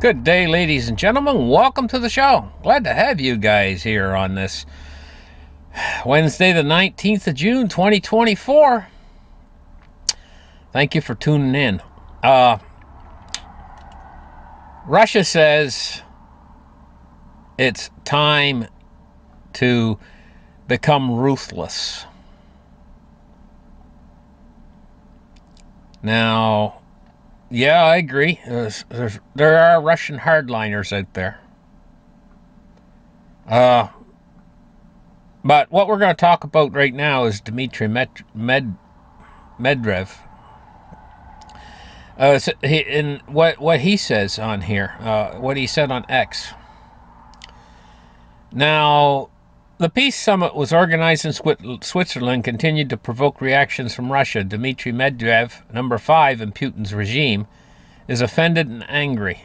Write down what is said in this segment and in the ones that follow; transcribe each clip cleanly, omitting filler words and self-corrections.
Good day, ladies and gentlemen. Welcome to the show. Glad to have you guys here on this Wednesday, the 19th of June, 2024. Thank you for tuning in. Russia says it's time to become ruthless. Now, yeah, I agree. There are Russian hardliners out there. But what we're going to talk about right now is Dmitry Medvedev. What he says on here, what he said on X. Now, the peace summit was organized in Switzerland, continued to provoke reactions from Russia. Dmitry Medvedev, number 5 in Putin's regime, is offended and angry.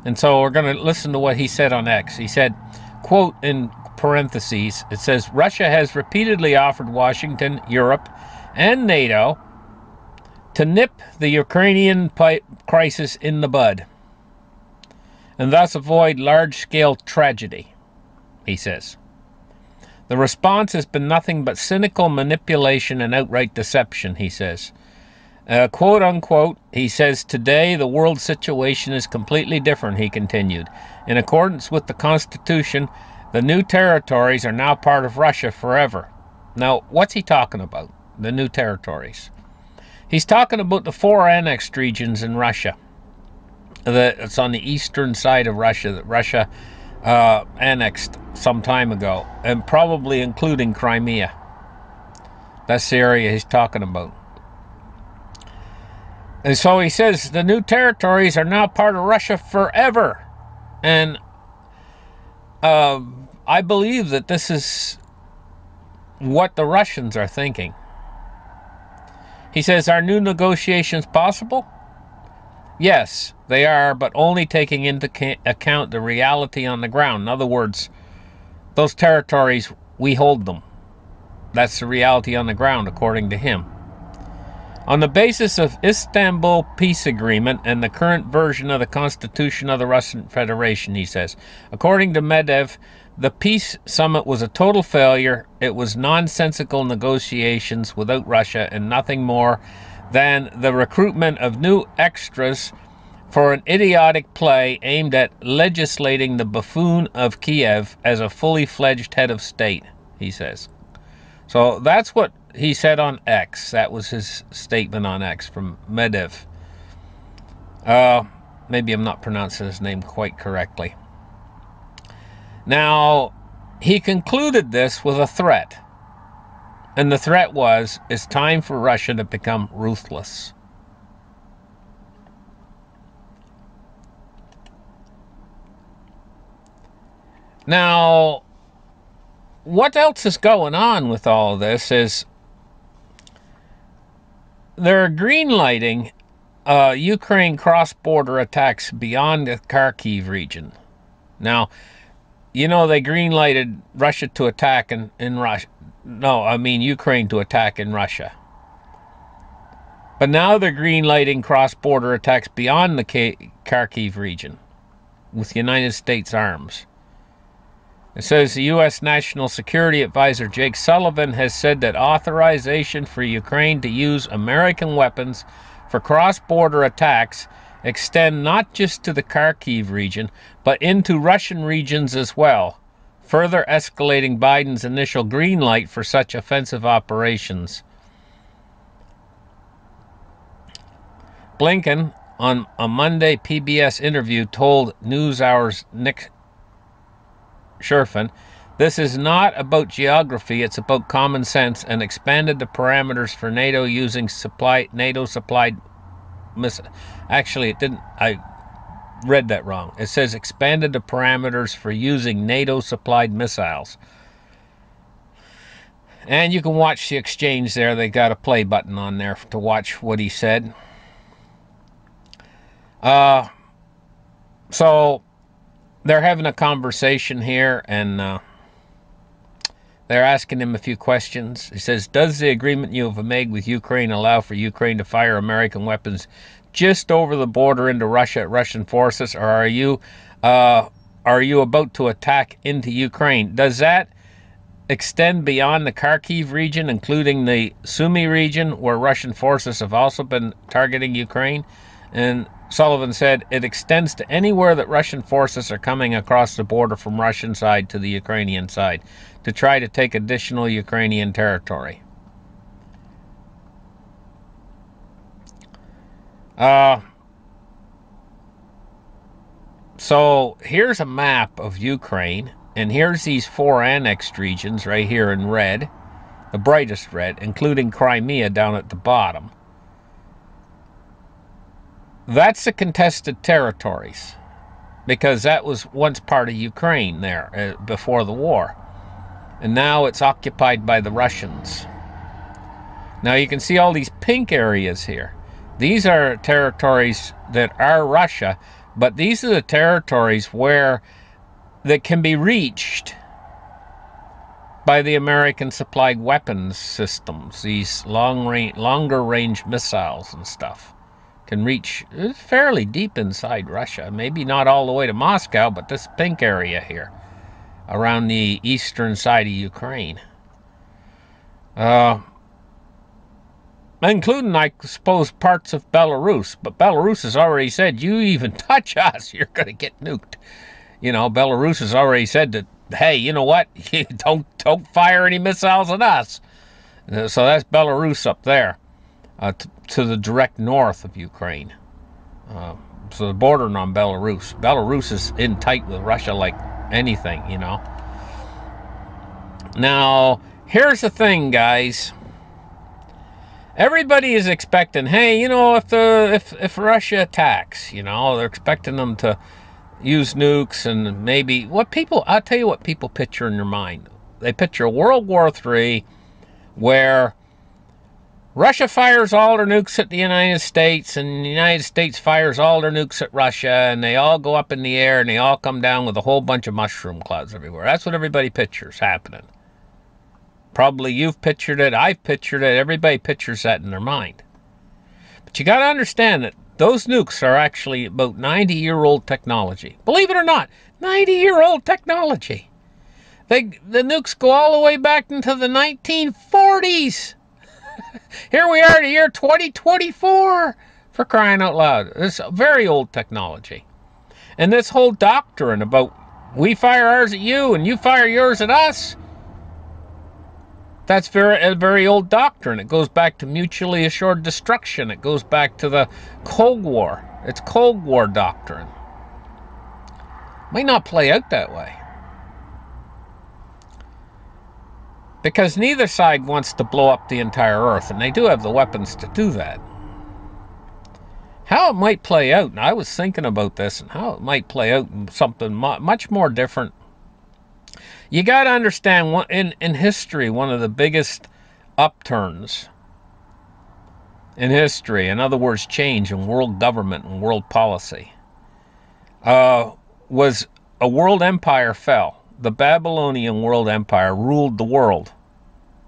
And so we're going to listen to what he said on X. He said, quote in parentheses, it says, Russia has repeatedly offered Washington, Europe, and NATO to nip the Ukrainian crisis in the bud and thus avoid large-scale tragedy. He says. The response has been nothing but cynical manipulation and outright deception, he says. Quote unquote, he says, today the world situation is completely different, he continued. In accordance with the Constitution, the new territories are now part of Russia forever. Now, what's he talking about? The new territories. He's talking about the 4 annexed regions in Russia. It's on the eastern side of Russia that Russia annexed some time ago, and probably including Crimea. That's the area he's talking about. And so he says the new territories are now part of Russia forever. And I believe that this is what the Russians are thinking. He says, are new negotiations possible? Yes, they are, but only taking into account the reality on the ground. In other words, those territories, we hold them. That's the reality on the ground, according to him. On the basis of Istanbul Peace Agreement and the current version of the Constitution of the Russian Federation, he says. According to Medvedev, the peace summit was a total failure. It was nonsensical negotiations without Russia and nothing more than the recruitment of new extras for an idiotic play aimed at legislating the buffoon of Kiev as a fully fledged head of state, he says. So that's what he said on X. That was his statement on X from Medvedev. Maybe I'm not pronouncing his name quite correctly. Now, he concluded this with a threat. And the threat was, it's time for Russia to become ruthless. Now, what else is going on with all this is they're greenlighting Ukraine cross-border attacks beyond the Kharkiv region. Now, you know they greenlighted Russia to attack in Russia. No, I mean Ukraine to attack in Russia. But now they're greenlighting cross-border attacks beyond the Kharkiv region with United States arms. It says the U.S. National Security Advisor Jake Sullivan has said that authorization for Ukraine to use American weapons for cross-border attacks extend not just to the Kharkiv region, but into Russian regions as well, further escalating Biden's initial green light for such offensive operations. Blinken, on a Monday PBS interview, told NewsHour's Nick Sherfin, this is not about geography, it's about common sense, and expanded the parameters for NATO using NATO-supplied missiles. Actually, it didn't. I read that wrong. It says expanded the parameters for using NATO-supplied missiles. And you can watch the exchange there. They got a play button on there to watch what he said. So they're having a conversation here, and they're asking him a few questions. He says, does the agreement you have made with Ukraine allow for Ukraine to fire American weapons just over the border into Russia, Russian forces, or are you about to attack into Ukraine? Does that extend beyond the Kharkiv region, including the Sumy region, where Russian forces have also been targeting Ukraine? And Sullivan said it extends to anywhere that Russian forces are coming across the border from Russian side to the Ukrainian side to try to take additional Ukrainian territory. So here's a map of Ukraine, and here's these 4 annexed regions right here in red, the brightest red, including Crimea down at the bottom. That's the contested territories, because that was once part of Ukraine there before the war. And now it's occupied by the Russians. Now you can see all these pink areas here. These are territories that are Russia, but these are the territories that can be reached by the American-supplied weapons systems. These longer-range missiles and stuff can reach fairly deep inside Russia. Maybe not all the way to Moscow, but this pink area here, around the eastern side of Ukraine. Including, I suppose, parts of Belarus. But Belarus has already said, you even touch us, you're going to get nuked. You know, Belarus has already said that, hey, you know what? don't fire any missiles at us. So that's Belarus up there, to the direct north of Ukraine. So the bordering on Belarus. Belarus is in tight with Russia like anything, you know. Now, here's the thing, guys. Everybody is expecting, hey, you know, if Russia attacks, you know, they're expecting them to use nukes, and maybe I'll tell you what people picture in their mind. They picture World War III, where Russia fires all their nukes at the United States, and the United States fires all their nukes at Russia, and they all go up in the air, and they all come down with a whole bunch of mushroom clouds everywhere. That's what everybody pictures happening. Probably you've pictured it, I've pictured it, everybody pictures that in their mind. But you got to understand that those nukes are actually about 90-year-old technology. Believe it or not, 90-year-old technology. The nukes go all the way back into the 1940s. Here we are, the year 2024, for crying out loud. It's very old technology. And this whole doctrine about we fire ours at you and you fire yours at us, that's a very old doctrine. It goes back to mutually assured destruction. It goes back to the Cold War. It's Cold War doctrine. Might not play out that way, because neither side wants to blow up the entire Earth, and they do have the weapons to do that. How it might play out, and I was thinking about this, and how it might play out in something much more different. You got to understand, in history, one of the biggest upturns in history, in other words, change in world government and world policy, was a world empire fell. The Babylonian world empire ruled the world.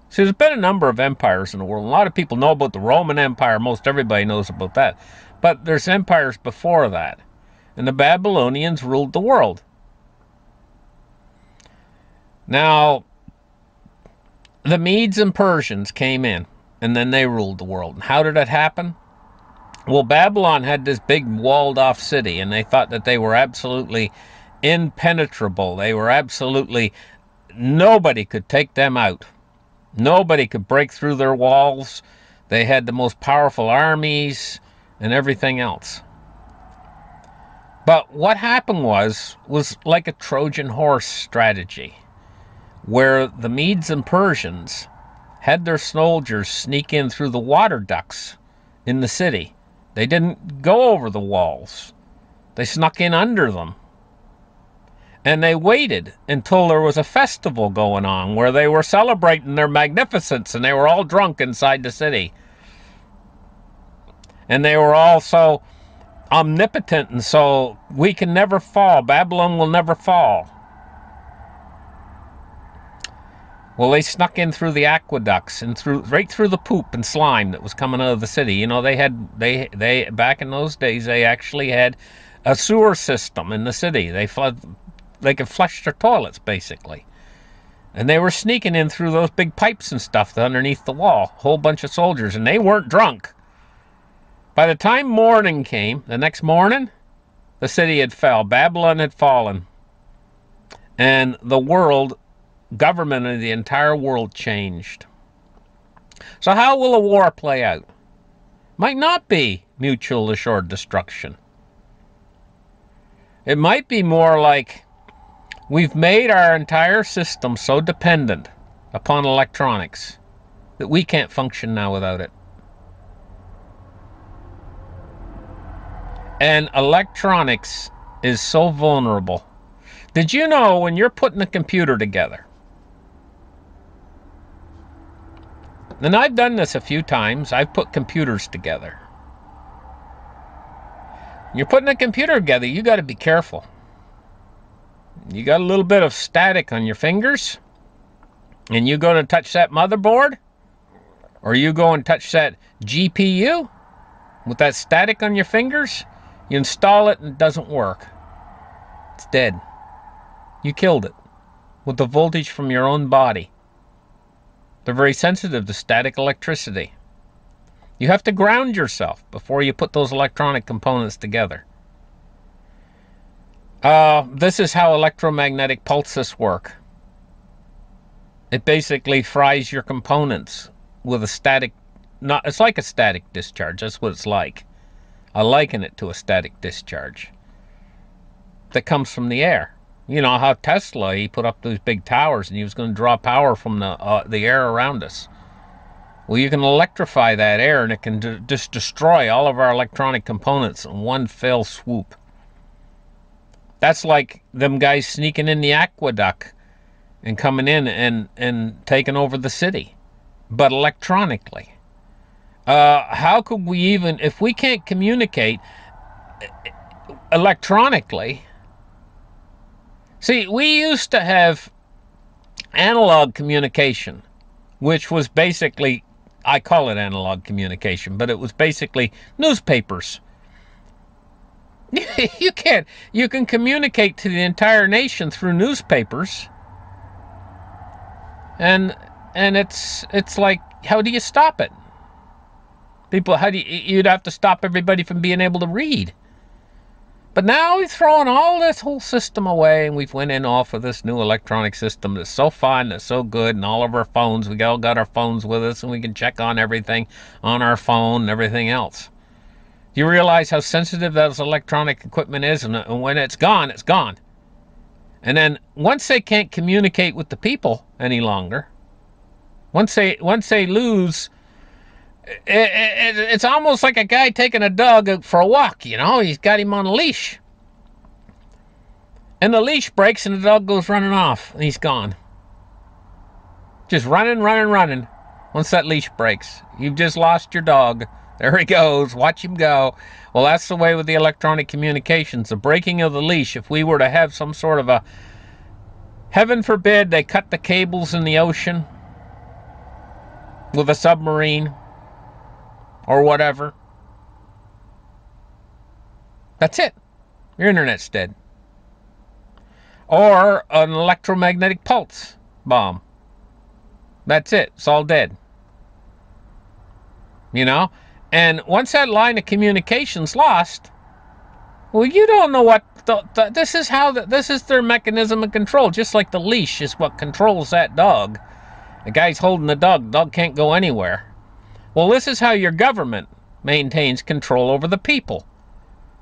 See, there's been a number of empires in the world. A lot of people know about the Roman Empire. Most everybody knows about that. But there's empires before that. And the Babylonians ruled the world. Now, the Medes and Persians came in, and then they ruled the world. And how did that happen? Well, Babylon had this big walled-off city, and they thought that they were absolutely impenetrable. They were absolutely... nobody could take them out. Nobody could break through their walls. They had the most powerful armies and everything else. But what happened was like a Trojan horse strategy, where the Medes and Persians had their soldiers sneak in through the water ducts in the city. They didn't go over the walls. They snuck in under them. And they waited until there was a festival going on where they were celebrating their magnificence, and they were all drunk inside the city. And they were all so omnipotent, and so we can never fall. Babylon will never fall. Well, they snuck in through the aqueducts and right through the poop and slime that was coming out of the city. You know, they back in those days, they actually had a sewer system in the city. They could flush their toilets, basically. And they were sneaking in through those big pipes and stuff underneath the wall. A whole bunch of soldiers, and they weren't drunk. By the time morning came, the next morning, the city had fell. Babylon had fallen. And the government of the entire world changed. So how will a war play out? Might not be mutual assured destruction. It might be more like we've made our entire system so dependent upon electronics that we can't function now without it. And electronics is so vulnerable. Did you know when you're putting a computer together, and I've done this a few times, I've put computers together. When you're putting a computer together, you got to be careful. You got a little bit of static on your fingers, and you go to touch that motherboard, or you go and touch that GPU with that static on your fingers, you install it and it doesn't work. It's dead. You killed it with the voltage from your own body. They're very sensitive to static electricity. You have to ground yourself before you put those electronic components together. This is how electromagnetic pulses work. It basically fries your components with a static, it's like a static discharge. That's what it's like. I liken it to a static discharge that comes from the air. You know how Tesla, he put up those big towers and he was going to draw power from the air around us. Well, you can electrify that air and it can just destroy all of our electronic components in one fell swoop. That's like them guys sneaking in the aqueduct and coming in and taking over the city, but electronically. How could we even, if we can't communicate electronically? See, we used to have analog communication, which was basically, I call it analog communication, but it was basically newspapers. You can communicate to the entire nation through newspapers, and it's like, how do you stop it? People, you'd have to stop everybody from being able to read. But now we've thrown all this whole system away, and we've went in off of this new electronic system that's so fun, that's so good, and all of our phones, we all got our phones with us, and we can check on everything on our phone and everything else. Do you realize how sensitive that electronic equipment is? And when it's gone, it's gone. And then once they can't communicate with the people any longer, once they lose, it's almost like a guy taking a dog for a walk, you know? He's got him on a leash. And the leash breaks and the dog goes running off and he's gone. Just running. Once that leash breaks, you've just lost your dog. There he goes. Watch him go. Well, that's the way with the electronic communications. The breaking of the leash, if we were to have some sort of a, heaven forbid, they cut the cables in the ocean with a submarine or whatever. That's it. Your internet's dead. Or an electromagnetic pulse bomb. That's it. It's all dead. You know? And once that line of communication's lost, well, you don't know what this is their mechanism of control. Just like the leash is what controls that dog. The guy's holding the dog can't go anywhere. Well, this is how your government maintains control over the people.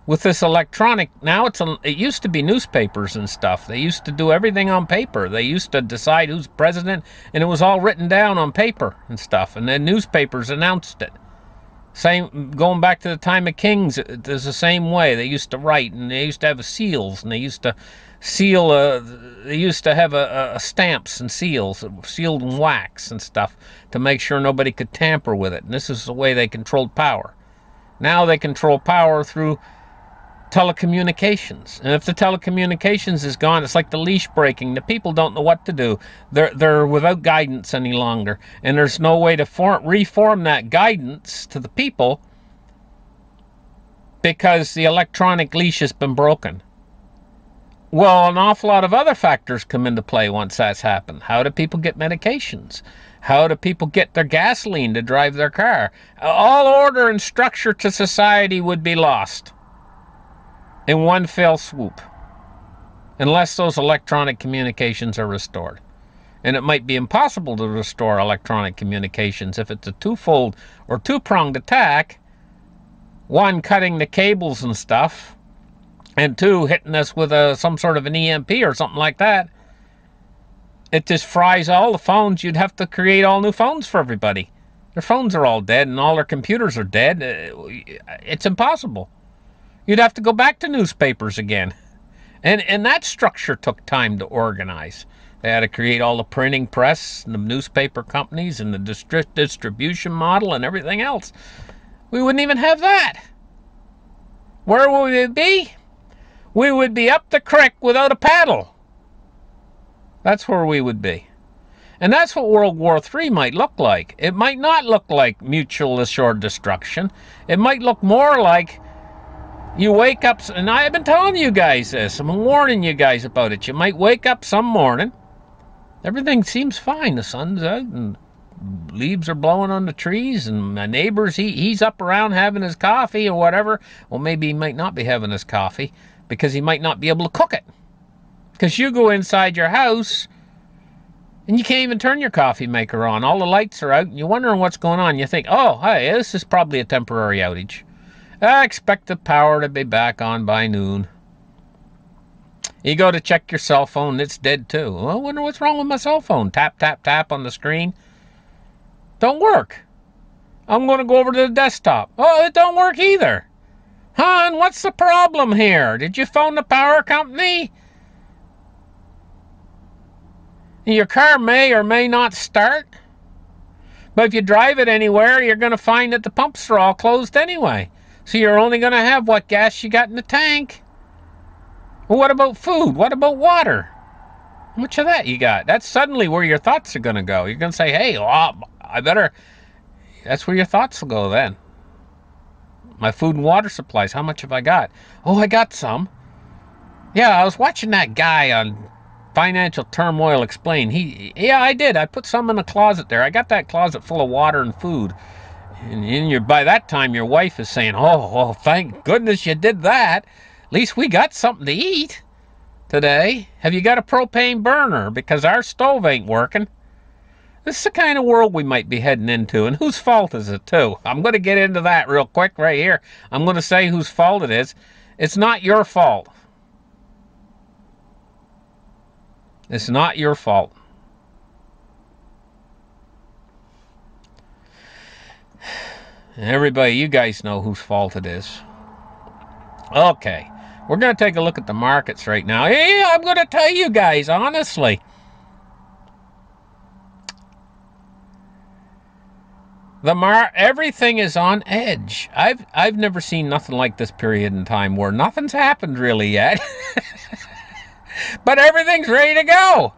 With this electronic, now it used to be newspapers and stuff. They used to do everything on paper. They used to decide who's president, and it was all written down on paper and stuff. And then newspapers announced it. Same, going back to the time of kings, there's the same way. They used to write, and they used to have seals, and they used to seal, they used to have stamps and seals, sealed in wax and stuff, to make sure nobody could tamper with it. And this is the way they controlled power. Now they control power through telecommunications. And if the telecommunications is gone, it's like the leash breaking. The people don't know what to do. They're without guidance any longer. And there's no way to reform that guidance to the people because the electronic leash has been broken. Well, an awful lot of other factors come into play once that's happened. How do people get medications? How do people get their gasoline to drive their car? All order and structure to society would be lost in one fell swoop, unless those electronic communications are restored. And it might be impossible to restore electronic communications if it's a twofold or two-pronged attack, one, cutting the cables and stuff, and two, hitting us with some sort of an EMP or something like that. It just fries all the phones. You'd have to create all new phones for everybody. Their phones are all dead and all their computers are dead. It's impossible. You'd have to go back to newspapers again. And that structure took time to organize. They had to create all the printing press and the newspaper companies and the distribution model and everything else. We wouldn't even have that. Where would we be? We would be up the creek without a paddle. That's where we would be. And that's what World War III might look like. It might not look like mutual assured destruction. It might look more like you wake up, and I've been telling you guys this, I'm warning you guys about it. You might wake up some morning, everything seems fine, the sun's out, and leaves are blowing on the trees, and my neighbor's, he's up around having his coffee or whatever. Well, maybe he might not be having his coffee, because he might not be able to cook it. Because you go inside your house, and you can't even turn your coffee maker on. All the lights are out, and you're wondering what's going on. You think, oh, hey, this is probably a temporary outage. I expect the power to be back on by noon. You go to check your cell phone, it's dead too. Well, I wonder what's wrong with my cell phone. Tap, tap, tap on the screen. Don't work. I'm going to go over to the desktop. Oh, it don't work either. Hon, what's the problem here? Did you phone the power company? Your car may or may not start. But if you drive it anywhere, you're going to find that the pumps are all closed anyway. So you're only going to have what gas you got in the tank. Well, what about food? What about water? How much of that you got? That's suddenly where your thoughts are going to go. You're going to say, hey, well, I better... That's where your thoughts will go then. My food and water supplies, how much have I got? Oh, I got some. Yeah, I was watching that guy on Financial Turmoil Explained. Yeah, I did. I put some in the closet there. I got that closet full of water and food. And by that time, your wife is saying, oh, thank goodness you did that. At least we got something to eat today. Have you got a propane burner? Because our stove ain't working. This is the kind of world we might be heading into. And whose fault is it, too? I'm going to get into that real quick right here. I'm going to say whose fault it is. It's not your fault. It's not your fault. Everybody, you guys know whose fault it is. Okay, we're going to take a look at the markets right now. Yeah, I'm going to tell you guys, honestly. Everything is on edge. I've never seen nothing like this period in time where nothing's happened really yet. But everything's ready to go.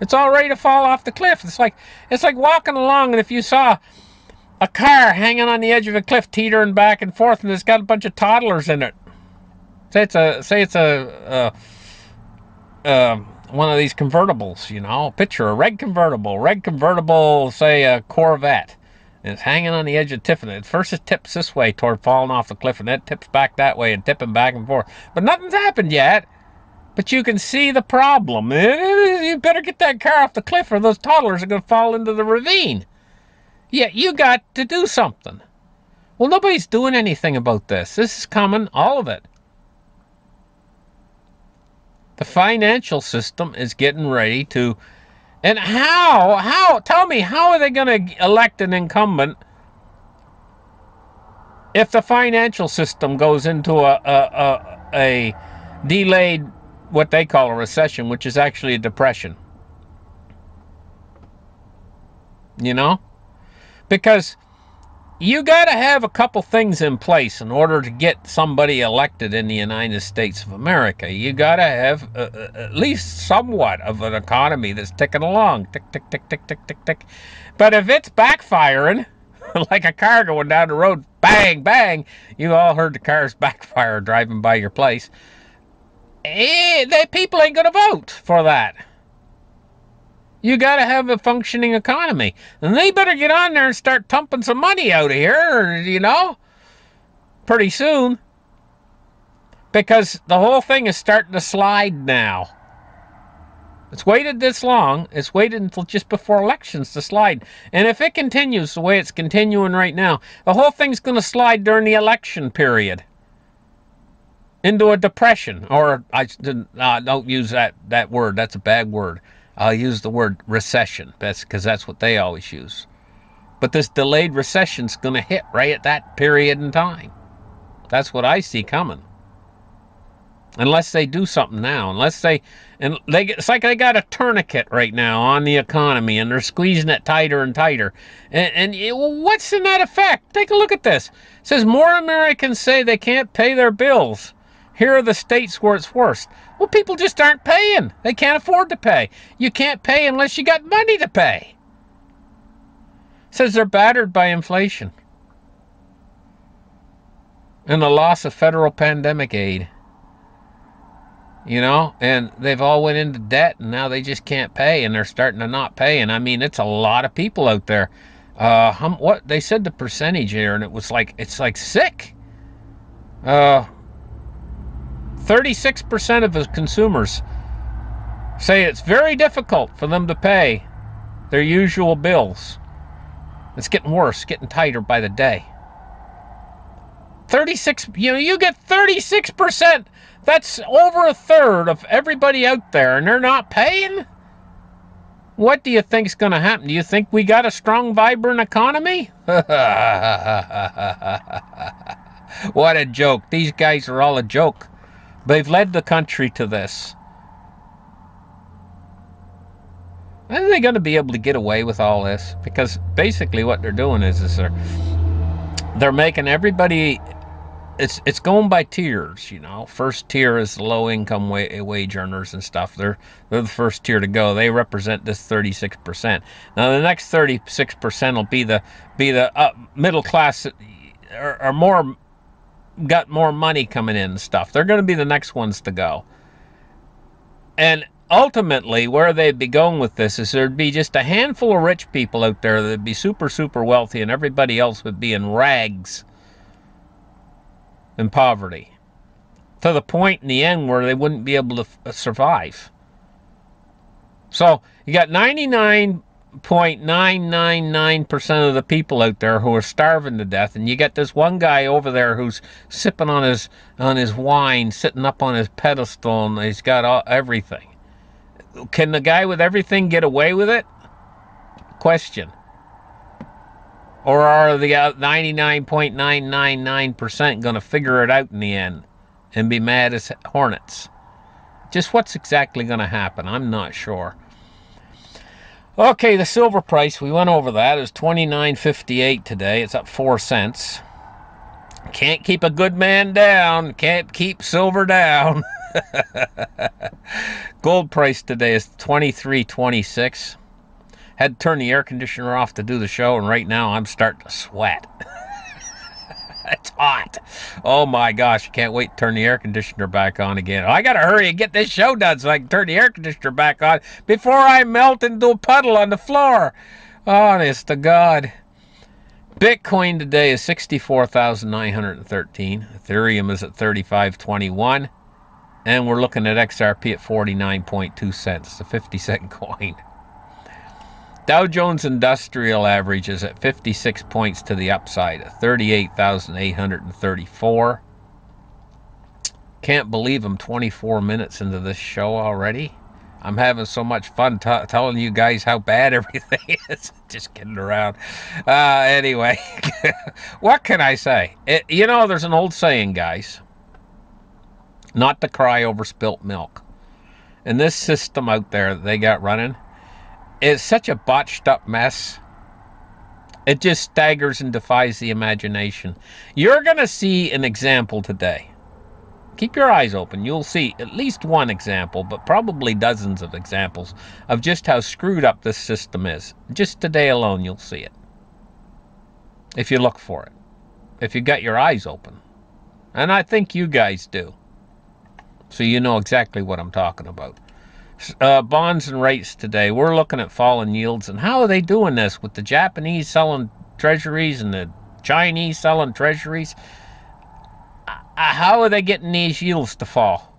It's all ready to fall off the cliff. It's like walking along, and if you saw a car hanging on the edge of a cliff, teetering back and forth, and it's got a bunch of toddlers in it. Say it's a one of these convertibles, you know. Picture a red convertible, say a Corvette, and it's hanging on the edge of tipping. At first it tips this way toward falling off the cliff, and then it tips back that way and tipping back and forth. But nothing's happened yet. But you can see the problem. You better get that car off the cliff, or those toddlers are going to fall into the ravine. Yeah, you got to do something. Well, nobody's doing anything about this. This is coming, all of it. The financial system is getting ready to... And how? Tell me, how are they going to elect an incumbent if the financial system goes into a delayed, what they call a recession, which is actually a depression? You know? Because you got to have a couple things in place in order to get somebody elected in the United States of America. You got to have at least somewhat of an economy that's ticking along. Tick, tick, tick, tick, tick, tick, tick. But if it's backfiring, like a car going down the road, bang, bang, you all heard the cars backfire driving by your place, people ain't going to vote for that. You got to have a functioning economy. And they better get on there and start dumping some money out of here, you know, pretty soon. Because the whole thing is starting to slide now. It's waited this long. It's waited until just before elections to slide. And if it continues the way it's continuing right now, the whole thing's going to slide during the election period into a depression. Or, I don't use that word. That's a bad word. I'll use the word recession. That's because that's what they always use. But this delayed recession's going to hit right at that period in time. That's what I see coming. Unless they do something now. It's like they got a tourniquet right now on the economy, and they're squeezing it tighter and tighter. And what's in that effect? Take a look at this. It says more Americans say they can't pay their bills. Here are the states where it's worst. Well, people just aren't paying. They can't afford to pay. You can't pay unless you got money to pay. It says they're battered by inflation and the loss of federal pandemic aid. You know, and they've all went into debt, and now they just can't pay, and they're starting to not pay. And I mean, it's a lot of people out there. What they said the percentage here, and it's like sick. 36% of the consumers say it's very difficult for them to pay their usual bills. It's getting worse, getting tighter by the day. 36, you get 36%. That's over a third of everybody out there, and they're not paying? What do you think's going to happen? Do you think we got a strong, vibrant economy? What a joke. These guys are all a joke. They've led the country to this. Are they going to be able to get away with all this? Because basically what they're doing is they're making everybody... It's going by tiers, you know. First tier is the low-income wage earners and stuff. They're the first tier to go. They represent this 36%. Now the next 36% will be the middle class or more got more money coming in and stuff. They're going to be the next ones to go. And ultimately, where they'd be going with this is there'd be just a handful of rich people out there that'd be super, super wealthy, and everybody else would be in rags and poverty, to the point in the end where they wouldn't be able to survive. So you got 99.999% of the people out there who are starving to death, and you got this one guy over there who's sipping on his wine, sitting up on his pedestal, and he's got everything. Can the guy with everything get away with it? Question. Or are the 99.999% going to figure it out in the end and be mad as hornets? Just what's exactly going to happen? I'm not sure. Okay, the silver price, we went over that. It was $29.58 today. It's up 4 cents. Can't keep a good man down. Can't keep silver down. Gold price today is $23.26. Had to turn the air conditioner off to do the show, and right now I'm starting to sweat. It's hot. Oh my gosh, I can't wait to turn the air conditioner back on again. I gotta hurry and get this show done so I can turn the air conditioner back on before I melt into a puddle on the floor. Honest to God. Bitcoin today is 64,913. Ethereum is at 35.21. And we're looking at XRP at 49.2 cents. It's a 50-cent coin. Dow Jones Industrial Average is at 56 points to the upside at 38,834. Can't believe I'm 24 minutes into this show already. I'm having so much fun telling you guys how bad everything is. Just kidding around. Anyway, what can I say? There's an old saying, guys. Not to cry over spilt milk. And this system out there that they got running, it's such a botched up mess. It just staggers and defies the imagination. You're going to see an example today. Keep your eyes open. You'll see at least one example, but probably dozens of examples of just how screwed up this system is. Just today alone, you'll see it. If you look for it. If you got your eyes open. And I think you guys do. So you know exactly what I'm talking about. Bonds and rates today. We're looking at falling yields. And how are they doing this with the Japanese selling treasuries and the Chinese selling treasuries? How are they getting these yields to fall?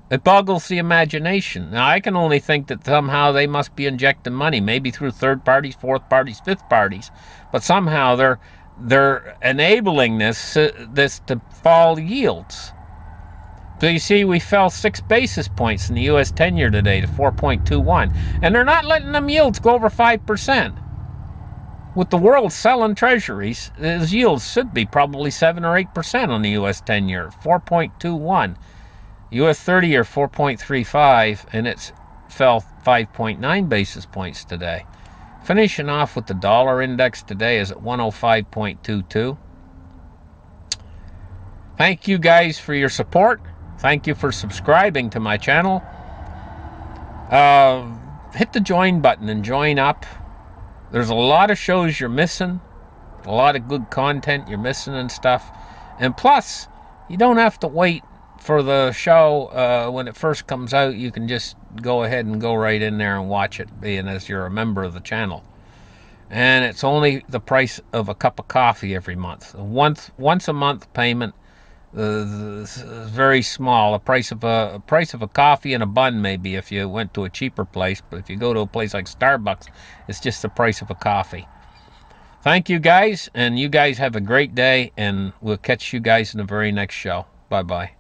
It boggles the imagination. Now, I can only think that somehow they must be injecting money, maybe through third parties, fourth parties, fifth parties, but somehow they're enabling this to fall yields. So you see, we fell 6 basis points in the U.S. 10-year today to 4.21, and they're not letting them yields go over 5%. With the world selling treasuries, those yields should be probably 7 or 8% on the U.S. 10-year, 4.21. U.S. 30-year 4.35, and it's fell 5.9 basis points today. Finishing off with the dollar index today is at 105.22. Thank you guys for your support. Thank you for subscribing to my channel. Hit the join button and join up. There's a lot of shows you're missing. A lot of good content you're missing and stuff. And plus, you don't have to wait for the show when it first comes out. You can just go ahead and go right in there and watch it, being as you're a member of the channel. And it's only the price of a cup of coffee every month. Once a month payment, very small. The price of a coffee and a bun, maybe, if you went to a cheaper place. But if you go to a place like Starbucks, it's just the price of a coffee. Thank you guys, and you guys have a great day, and we'll catch you guys in the very next show. Bye-bye.